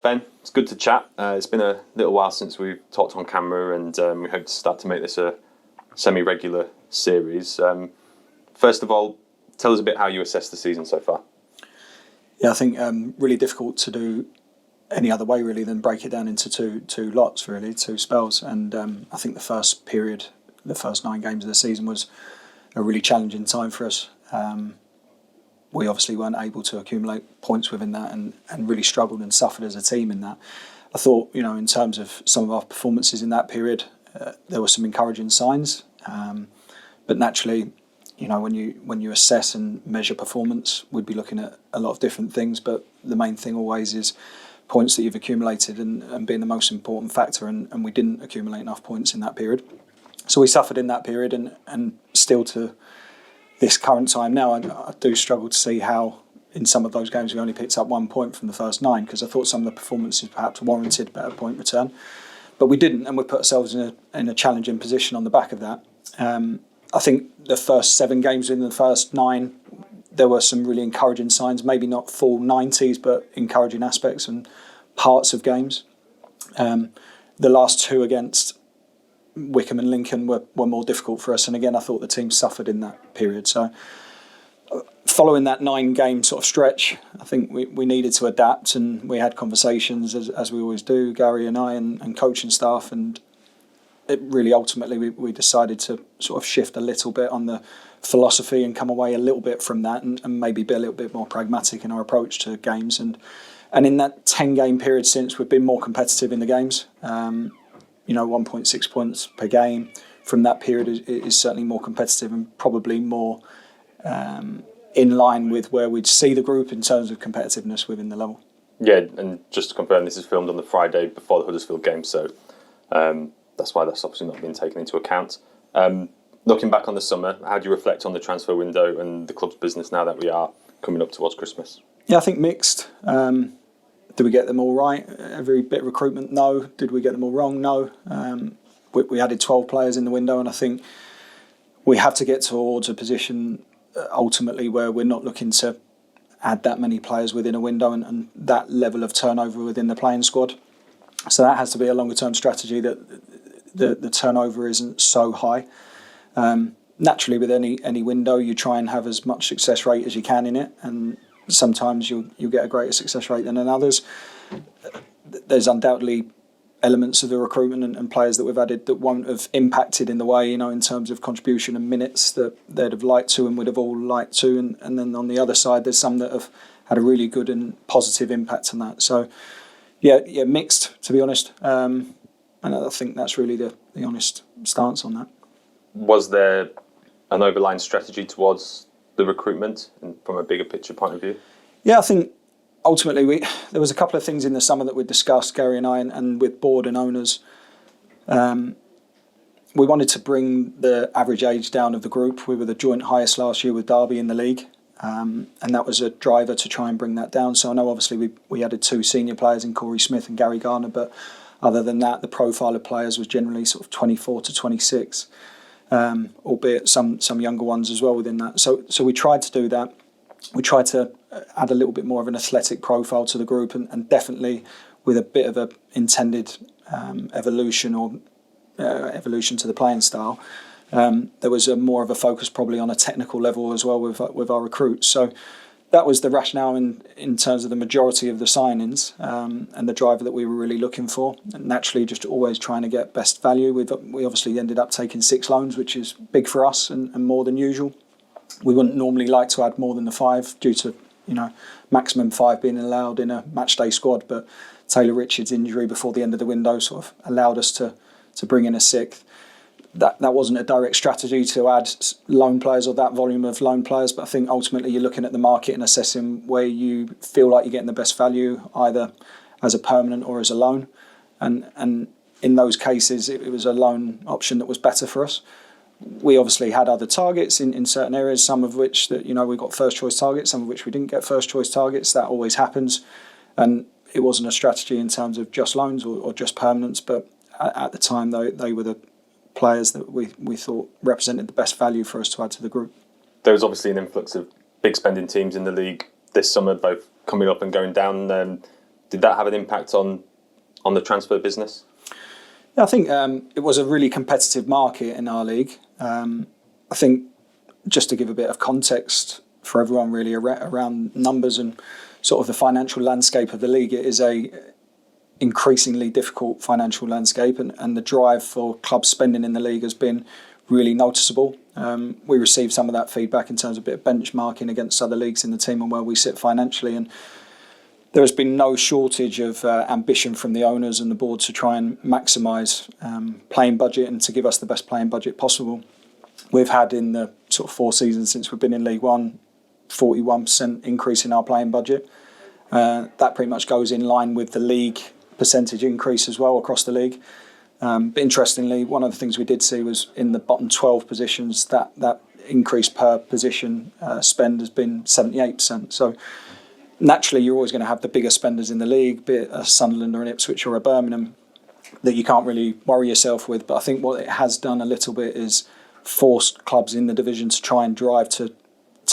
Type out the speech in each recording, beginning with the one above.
Ben, it's good to chat. It's been a little while since we've talked on camera, and we hope to start to make this a semi-regular series. First of all, tell us a bit how you assess the season so far. Yeah, I think really difficult to do any other way really than break it down into two lots, really, two spells. And I think the first period, the first 9 games of the season was a really challenging time for us. We obviously weren't able to accumulate points within that and really struggled and suffered as a team in that. I thought, in terms of some of our performances in that period, there were some encouraging signs. But naturally, when you assess and measure performance, we'd be looking at a lot of different things. But the main thing always is points that you've accumulated and being the most important factor. And we didn't accumulate enough points in that period. So we suffered in that period and still to this current time now, I do struggle to see how in some of those games we only picked up 1 point from the first 9, because I thought some of the performances perhaps warranted better point return, but we didn't, and we put ourselves in a challenging position on the back of that. I think the first 7 games in the first 9, there were some really encouraging signs, maybe not full 90s, but encouraging aspects and parts of games. The last 2 against Wycombe and Lincoln were more difficult for us, and again I thought the team suffered in that period. So following that 9-game sort of stretch, I think we needed to adapt, and we had conversations as we always do, Gary and I and coaching staff, and it really ultimately we decided to sort of shift a little bit on the philosophy and come away a little bit from that and maybe be a little bit more pragmatic in our approach to games. And in that 10-game period since, we've been more competitive in the games. 1.6 points per game from that period is certainly more competitive and probably more in line with where we'd see the group in terms of competitiveness within the level. Yeah, and just to confirm, this is filmed on the Friday before the Huddersfield game, so that's why that's obviously not been taken into account. Looking back on the summer, how do you reflect on the transfer window and the club's business now that we are coming up towards Christmas? Yeah, I think mixed. Did we get them all right? Every bit of recruitment, no. Did we get them all wrong? No. We added 12 players in the window, and I think we have to get towards a position ultimately where we're not looking to add that many players within a window and that level of turnover within the playing squad. So that has to be a longer term strategy, that the turnover isn't so high. Naturally, with any window, you try and have as much success rate as you can in it, and sometimes you'll get a greater success rate than in others. There's undoubtedly elements of the recruitment and players that we've added that won't have impacted in the way, in terms of contribution and minutes that they'd have liked to and would have all liked to. And then on the other side, there's some that have had a really good and positive impact on that. So, yeah, mixed, to be honest. And I think that's really the honest stance on that. Was there an overlying strategy towards the recruitment and from a bigger picture point of view? Yeah, I think ultimately there was a couple of things in the summer that we discussed, Gary and I, and with board and owners. We wanted to bring the average age down of the group. We were the joint highest last year with Derby in the league, and that was a driver to try and bring that down. So I know obviously we added 2 senior players in Corey Smith and Gary Gardner, but other than that, the profile of players was generally sort of 24 to 26. Albeit some younger ones as well within that. So we tried to do that. We tried to add a little bit more of an athletic profile to the group, and definitely with a bit of a intended evolution to the playing style. There was more of a focus probably on a technical level as well with our recruits. So that was the rationale in terms of the majority of the signings and the driver that we were really looking for. And naturally, just always trying to get best value. We obviously ended up taking 6 loans, which is big for us and more than usual. We wouldn't normally like to add more than the 5 due to maximum 5 being allowed in a matchday squad. But Taylor Richards' injury before the end of the window sort of allowed us to bring in a 6th. That wasn't a direct strategy to add loan players or that volume of loan players, but I think ultimately you're looking at the market and assessing where you feel like you're getting the best value, either as a permanent or as a loan. And in those cases, it was a loan option that was better for us. We obviously had other targets in certain areas, some of which that we got first choice targets, some of which we didn't get first choice targets. That always happens, and it wasn't a strategy in terms of just loans or just permanents. But at the time, they were the players that we thought represented the best value for us to add to the group. There was obviously an influx of big spending teams in the league this summer, both coming up and going down. Did that have an impact on the transfer business? Yeah, I think it was a really competitive market in our league. I think just to give a bit of context for everyone really around numbers and sort of the financial landscape of the league, it is a increasingly difficult financial landscape, and the drive for club spending in the league has been really noticeable. We received some of that feedback in terms of a bit of benchmarking against other leagues in the team and where we sit financially, and there has been no shortage of ambition from the owners and the board to try and maximise playing budget and to give us the best playing budget possible. We've had in the sort of 4 seasons since we've been in League One, 41% increase in our playing budget. That pretty much goes in line with the league percentage increase as well across the league. But interestingly, one of the things we did see was in the bottom 12 positions, that increase per position spend has been 78%. So naturally, you're always going to have the bigger spenders in the league, be it a Sunderland or an Ipswich or a Birmingham, that you can't really worry yourself with. But I think what it has done a little bit is forced clubs in the division to try and drive to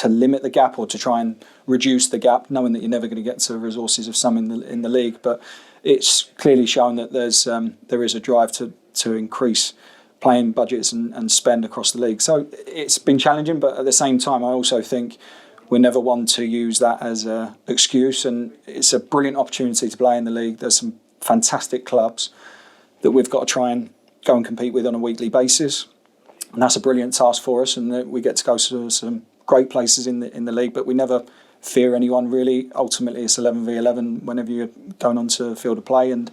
limit the gap or to try and reduce the gap, knowing that you're never going to get to the resources of some in the league. But it's clearly shown that there is a drive to increase playing budgets and spend across the league. So it's been challenging, but at the same time, I also think we're never one to use that as an excuse, and it's a brilliant opportunity to play in the league. There's some fantastic clubs that we've got to try and go and compete with on a weekly basis, and that's a brilliant task for us, and we get to go to some great places in the league, but we never fear anyone really. Ultimately, it's 11v11 whenever you're going onto the field of play, and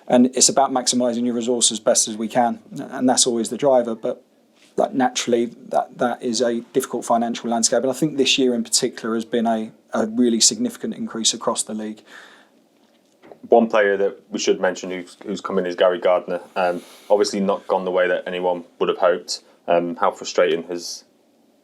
it's about maximising your resources as best as we can, and that's always the driver. But naturally, that is a difficult financial landscape, and I think this year in particular has been a really significant increase across the league. One player that we should mention who's come in is Gary Gardner. Obviously not gone the way that anyone would have hoped. How frustrating has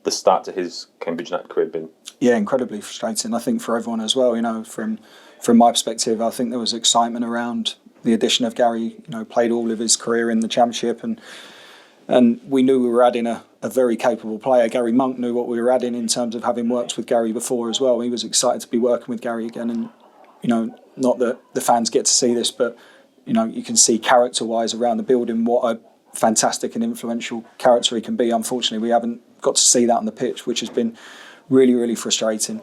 the start to his Cambridge United career been? Yeah, incredibly frustrating. I think for everyone as well. You know, from my perspective, I think there was excitement around the addition of Gary. You know, played all of his career in the Championship, and we knew we were adding a very capable player. Gary Monk knew what we were adding in terms of having worked with Gary before as well. He was excited to be working with Gary again, and you know, not that the fans get to see this, but you know, you can see character-wise around the building what a fantastic and influential character he can be. Unfortunately, we haven't got to see that on the pitch, which has been really, really frustrating.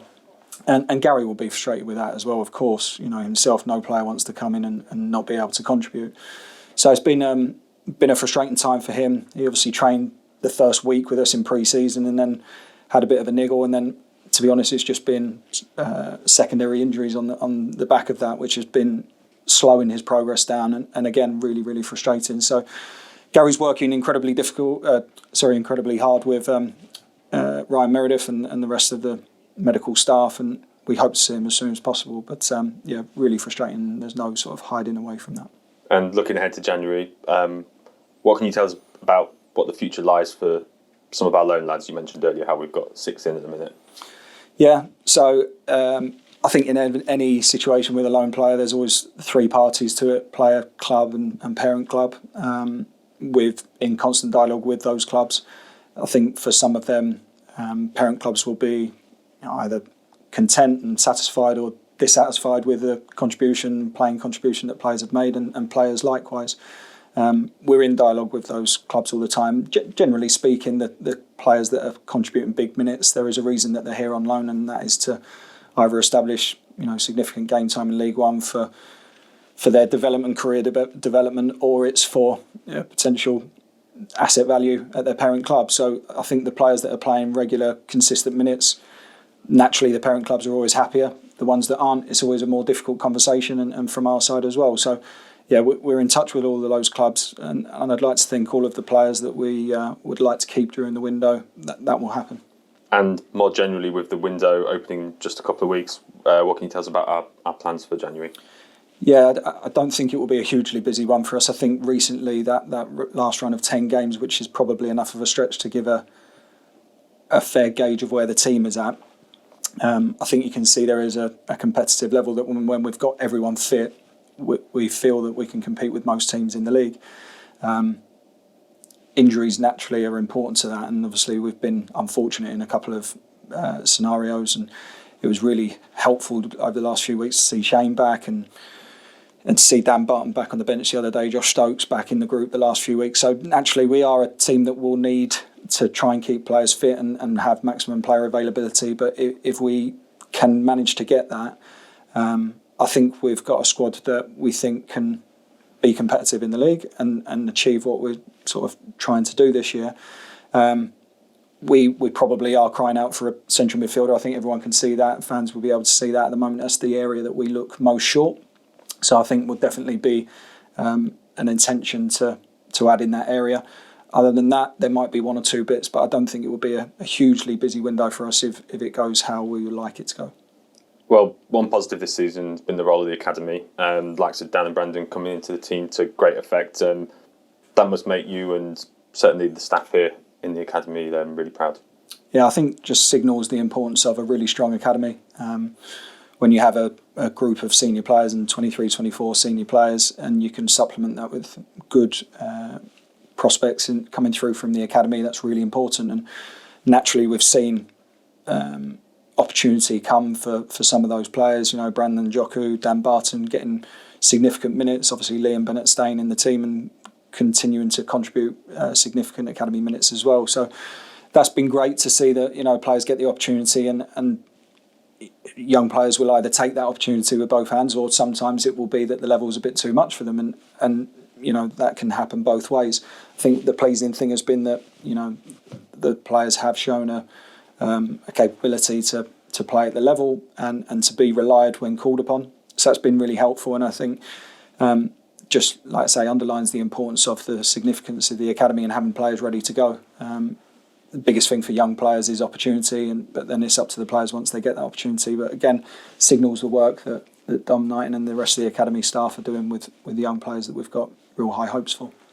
And Gary will be frustrated with that as well, of course. You know, himself, no player wants to come in and not be able to contribute. So it's been a frustrating time for him. He obviously trained the first week with us in pre-season and then had a bit of a niggle, and then, to be honest, it's just been secondary injuries on the back of that, which has been slowing his progress down, and again, really, really frustrating. So Gary's working incredibly hard with Ryan Meredith and the rest of the medical staff, and we hope to see him as soon as possible. But yeah, really frustrating. There's no sort of hiding away from that. And looking ahead to January, what can you tell us about what the future lies for some of our loan lads? You mentioned earlier how we've got 6 in at the minute. Yeah, so I think in any situation with a loan player, there's always 3 parties to it: player, club, and parent club. We're in constant dialogue with those clubs. I think for some of them, parent clubs will be either content and satisfied or dissatisfied with the playing contribution that players have made, and players likewise. We're in dialogue with those clubs all the time. Generally speaking, the players that are contributing big minutes, there is a reason that they're here on loan, and that is to either establish significant game time in League One for their development, career development, or it's for potential asset value at their parent club. So I think the players that are playing regular, consistent minutes, naturally the parent clubs are always happier. The ones that aren't, it's always a more difficult conversation, and from our side as well. So yeah, we're in touch with all of those clubs, and I'd like to think all of the players that we would like to keep during the window, that will happen. And more generally, with the window opening just a couple of weeks, what can you tell us about our plans for January? Yeah, I don't think it will be a hugely busy one for us. I think recently that last run of 10 games, which is probably enough of a stretch to give a fair gauge of where the team is at. I think you can see there is a competitive level that when we've got everyone fit, we feel that we can compete with most teams in the league. Injuries naturally are important to that, and obviously we've been unfortunate in a couple of scenarios, and it was really helpful over the last few weeks to see Shane back and to see Dan Barton back on the bench the other day, Josh Stokes back in the group the last few weeks. So naturally, we are a team that will need to try and keep players fit and have maximum player availability. But if we can manage to get that, I think we've got a squad that we think can be competitive in the league and achieve what we're sort of trying to do this year. We probably are crying out for a central midfielder. I think everyone can see that. Fans will be able to see that at the moment. That's the area that we look most short. So I think will definitely be an intention to add in that area. Other than that, there might be one or two bits, but I don't think it will be a hugely busy window for us if it goes how we would like it to go. Well, one positive this season has been the role of the academy. Likes of Dan and Brandon coming into the team to great effect. That must make you and certainly the staff here in the academy really proud. Yeah, I think just signals the importance of a really strong academy. When you have a group of senior players and 23, 24 senior players, and you can supplement that with good prospects coming through from the academy, that's really important. And naturally, we've seen opportunity come for some of those players. You know, Brandon Joku, Dan Barton getting significant minutes. Obviously, Liam Bennett staying in the team and continuing to contribute significant academy minutes as well. So that's been great to see that, you know, players get the opportunity and young players will either take that opportunity with both hands, or sometimes it will be that the level is a bit too much for them, and you know that can happen both ways. I think the pleasing thing has been that, you know, the players have shown a capability to play at the level and to be relied when called upon. So that's been really helpful, and I think just like I say, underlines the importance of the significance of the academy and having players ready to go. The biggest thing for young players is opportunity, but then it's up to the players once they get that opportunity. But again, signals the work that Dom Knighton and the rest of the academy staff are doing with the young players that we've got real high hopes for.